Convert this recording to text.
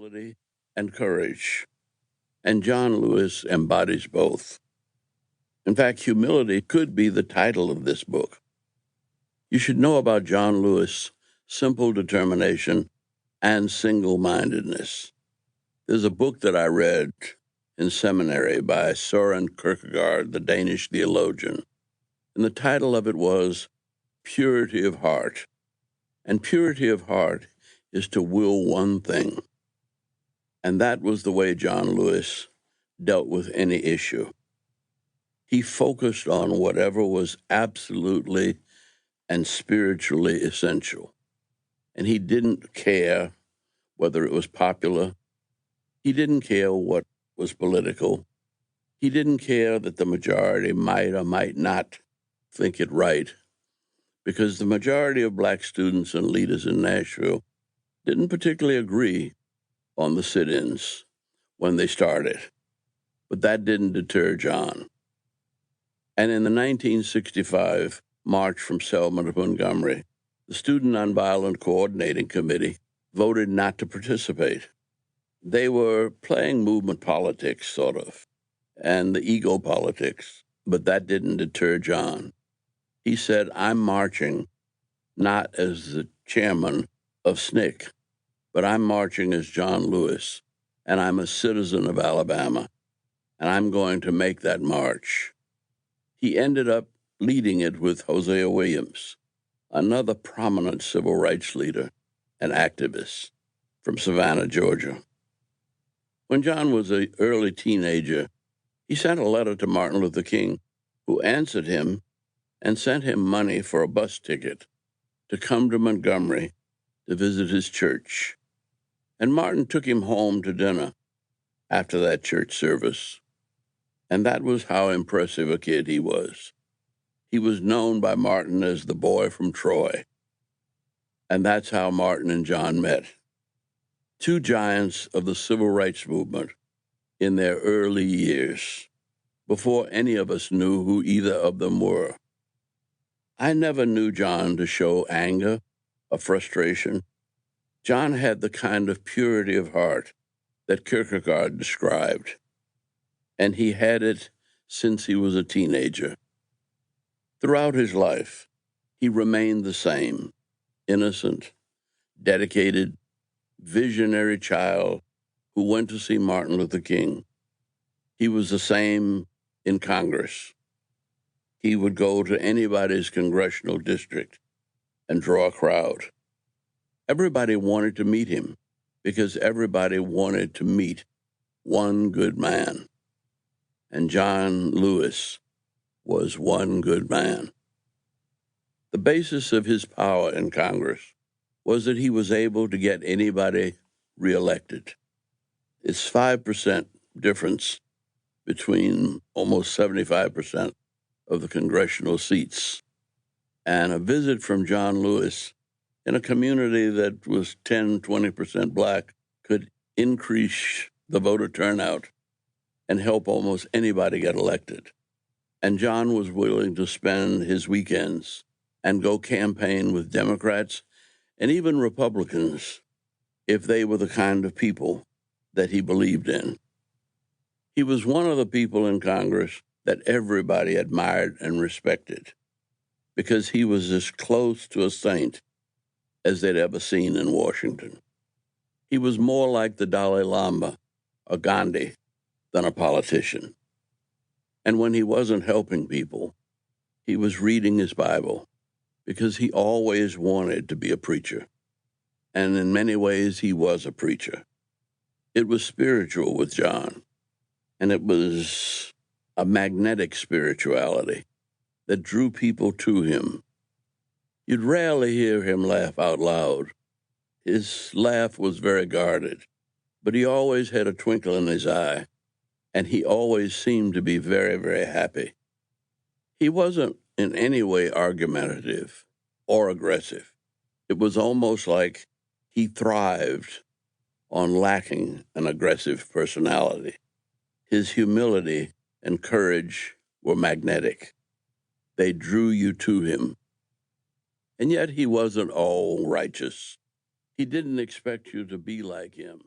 humility and courage, and John Lewis embodies both. In fact, humility could be the title of this book. You should know about John Lewis' simple determination and single-mindedness. There's a book that I read in seminary by Søren Kierkegaard, the Danish theologian, and the title of it was Purity of Heart. And purity of heart is to will one thing. And that was the way John Lewis dealt with any issue. He focused on whatever was absolutely and spiritually essential. And he didn't care whether it was popular. He didn't care what was political. He didn't care that the majority might or might not think it right, because the majority of black students and leaders in Nashville didn't particularly agree on the sit-ins when they started. But that didn't deter John. And in the 1965 march from Selma to Montgomery, the Student Nonviolent Coordinating Committee voted not to participate. They were playing movement politics, sort of, and the ego politics, but that didn't deter John. He said, I'm marching not as the chairman of SNCC, but I'm marching as John Lewis, and I'm a citizen of Alabama, and I'm going to make that march. He ended up leading it with Hosea Williams, another prominent civil rights leader and activist from Savannah, Georgia. When John was an early teenager, he sent a letter to Martin Luther King, who answered him and sent him money for a bus ticket to come to Montgomery to visit his church. And Martin took him home to dinner after that church service. And that was how impressive a kid he was. He was known by Martin as the boy from Troy. And that's how Martin and John met. Two giants of the civil rights movement in their early years, before any of us knew who either of them were. I never knew John to show anger or frustration. John had the kind of purity of heart that Kierkegaard described, and he had it since he was a teenager. Throughout his life, he remained the same, innocent, dedicated, visionary child who went to see Martin Luther King. He was the same in Congress. He would go to anybody's congressional district and draw a crowd. Everybody wanted to meet him because everybody wanted to meet one good man. And John Lewis was one good man. The basis of his power in Congress was that he was able to get anybody reelected. It's 5% difference between almost 75% of the congressional seats. And a visit from John Lewis in a community that was 10, 20% black could increase the voter turnout and help almost anybody get elected. And John was willing to spend his weekends and go campaign with Democrats and even Republicans if they were the kind of people that he believed in. He was one of the people in Congress that everybody admired and respected because he was as close to a saint as they'd ever seen in Washington. He was more like the Dalai Lama or Gandhi than a politician. And when he wasn't helping people, he was reading his Bible because he always wanted to be a preacher. And in many ways, he was a preacher. It was spiritual with John, and it was a magnetic spirituality that drew people to him. You'd rarely hear him laugh out loud. His laugh was very guarded, but he always had a twinkle in his eye, and he always seemed to be very, very happy. He wasn't in any way argumentative or aggressive. It was almost like he thrived on lacking an aggressive personality. His humility and courage were magnetic. They drew you to him. And yet he wasn't all righteous. He didn't expect you to be like him.